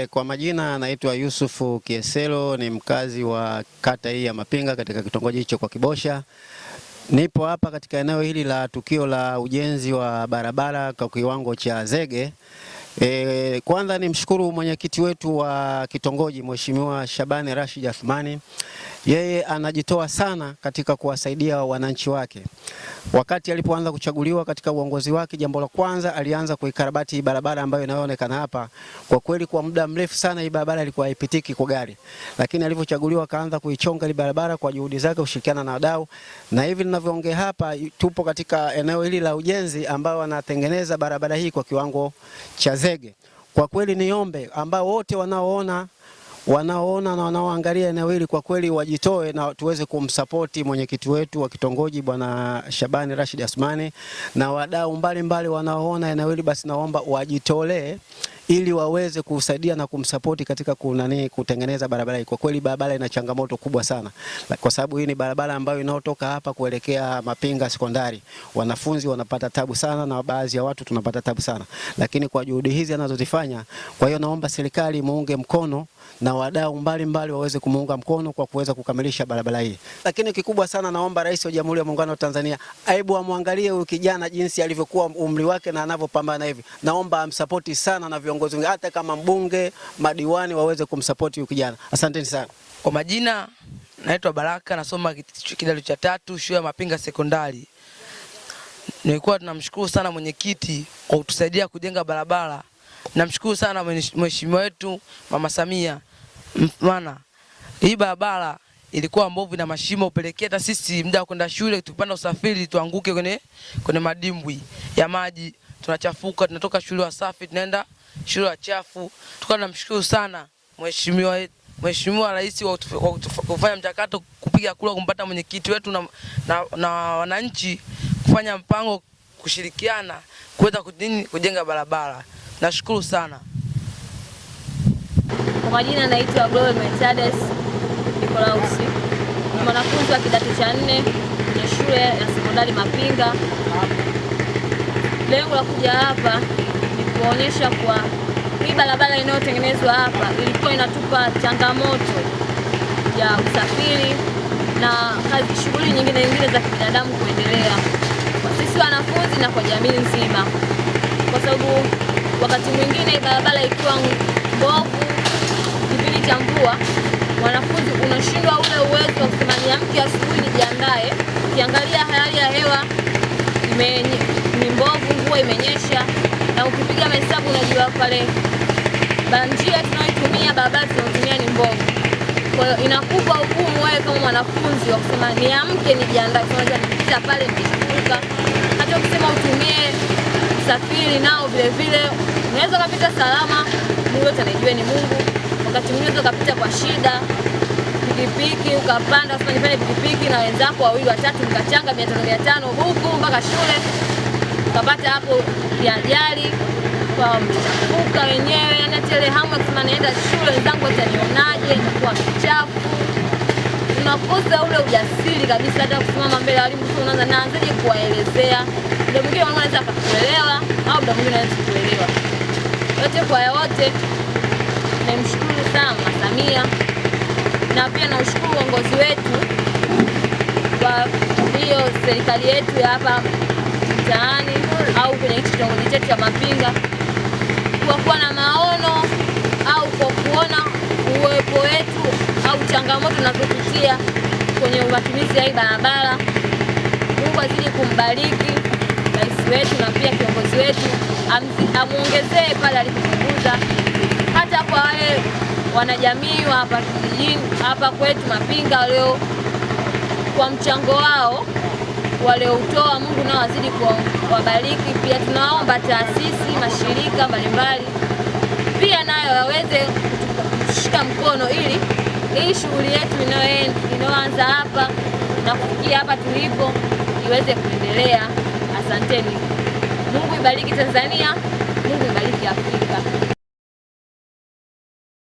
Kwa majina naitwa Yusufu Kieselo, ni mkazi wa kata hii ya Mapinga katika kitongoji hicho kwa Kibosha. Nipo hapa katika eneo hili la tukio la ujenzi wa barabara kwa kiwango cha zege. Kwanza nimshukuru mwenyekiti wetu wa kitongoji Mheshimiwa Shabani Rashid Athmani. Yeye anajitoa sana katika kuwasaidia wananchi wake. Wakati alipoanza kuchaguliwa katika uongozi wake, jambo la kwanza alianza kuikarabati hii barabara ambayo inayoonekana hapa. Kwa kweli kwa muda mrefu sana hii barabara ilikuwa haipitiki kwa gari. Lakini alipochaguliwa akaanza kuichonga hii barabara kwa juhudi zake, kushirikiana na wadau. Na hivi ninavyoongea hapa tupo katika eneo hili la ujenzi ambao wanatengeneza barabara hii kwa kiwango cha zege. Kwa kweli niombe ambao wote wanaoona na wanaoangalia eneo hili kwa kweli wajitoe na tuweze kumsapoti mwenyekiti wetu wa kitongoji Bwana Shabani Rashid Athmani, na wadau mbalimbali wanaoona eneo hili, basi naomba wajitolee ili waweze kusaidia na kumsapoti katika kutengeneza barabara hii. Kwa kweli barabara ina changamoto kubwa sana, kwa sababu hii ni barabara ambayo inayotoka hapa kuelekea Mapinga sekondari. Wanafunzi wanapata tabu sana na baadhi ya watu tunapata tabu sana, lakini kwa juhudi hizi anazozifanya, kwa hiyo naomba serikali muunge mkono na wadau mbalimbali waweze kumuunga mkono kwa kuweza kukamilisha barabara hii. Lakini kikubwa sana naomba Rais wa Jamhuri ya Muungano wa Tanzania aibu amwangalie huyu kijana jinsi alivyokuwa umri wake na anavyopambana hivi. Naomba amsapoti sana na viongozi wengine, hata kama mbunge, madiwani waweze kumsapoti huyu kijana. Asanteni sana. Kwa majina naitwa Baraka, nasoma kidato cha 3 shule ya Mapinga sekondari. Nilikuwa tunamshukuru sana mwenyekiti kwa kutusaidia kujenga barabara. Namshukuru sana mheshimiwa wetu Mama Samia. Maana hii barabara ilikuwa mbovu na mashimo, upelekea hata sisi muda kwenda shule tukipanda usafiri tuanguke kwenye madimbwi ya maji, tunachafuka, tunatoka shule wasafi tunaenda shule wachafu. Tukao namshukuru sana mheshimiwa rais wa kufanya mchakato kupiga kura kumpata mwenyekiti wetu na wananchi kufanya mpango kushirikiana kuweza kujenga barabara. Nashukuru sana. Kwa majina naitwa Glory Mercedes Nikolausi. Ni mwanafunzi wa kidato cha 4 ya shule ya sekondari Mapinga. Lengo la kuja hapa ni kuonyesha kwa hii barabara inayotengenezwa hapa ilikuwa inatupa changamoto ya usafiri na shughuli nyingine za kibinadamu kuendelea kwa sisi wanafunzi na kwa jamii nzima, kwa sababu wakati mwingine barabara ikiwa mbovu kipindi cha mvua, wanafunzi unashindwa ule uwezo wa kusema niamke asubuhi nijiandae. Ukiangalia hali ya hewa ni mbovu, mvua imenyesha, na ukipiga mahesabu unajua pale njia tunayotumia, barabara tunayotumia ni mbovu. Kwa hiyo inakupa ugumu wewe kama mwanafunzi wa kusema niamke nijiandae, unaweza kupita pale mkishuka. Hata ukisema utumie usafiri nao vile unaweza kupita salama, Mungu yote anajua ni Mungu. Wakati mwingine ukapita kwa shida, pikipiki ukapanda, usifanye pale pikipiki na wenzako wawili watatu mkachanga 500 huku mpaka shule, ukapata hapo ya ajali kwa mchafuka wenyewe, yani tele hamu ya kusema naenda shule wenzangu watanionaje, itakuwa mchafu. Unakosa ule ujasiri kabisa hata kusimama mbele ya walimu, unaanza naanzaje kuwaelezea. Ndio mwingine anaweza kukuelewa au ndio mwingine anaweza kuelewa. Yote kwa yote nimshukuru sana Mama Samia, na pia naushukuru uongozi wetu kwa hiyo serikali yetu ya hapa mtaani au kwenye kitongoji chetu cha Mapinga, kwa kuwa na maono au kwa kuona uwepo wetu au changamoto tunazopitia kwenye matumizi ya hii barabara. Mungu azidi kumbariki rais wetu na pia kiongozi wetu, amuongezee pale alipopunguza, hata kwa wale wanajamii wa hapa kijijini hapa kwetu Mapinga leo kwa mchango wao walioutoa. Mungu nao azidi kuwabariki. Pia tunaomba taasisi, mashirika mbalimbali pia nayo waweze kushika mkono ili hii shughuli yetu inayoanza hapa na kufikia hapa tulipo iweze kuendelea. Asanteni. Mungu ibariki Tanzania, Mungu ibariki Afrika.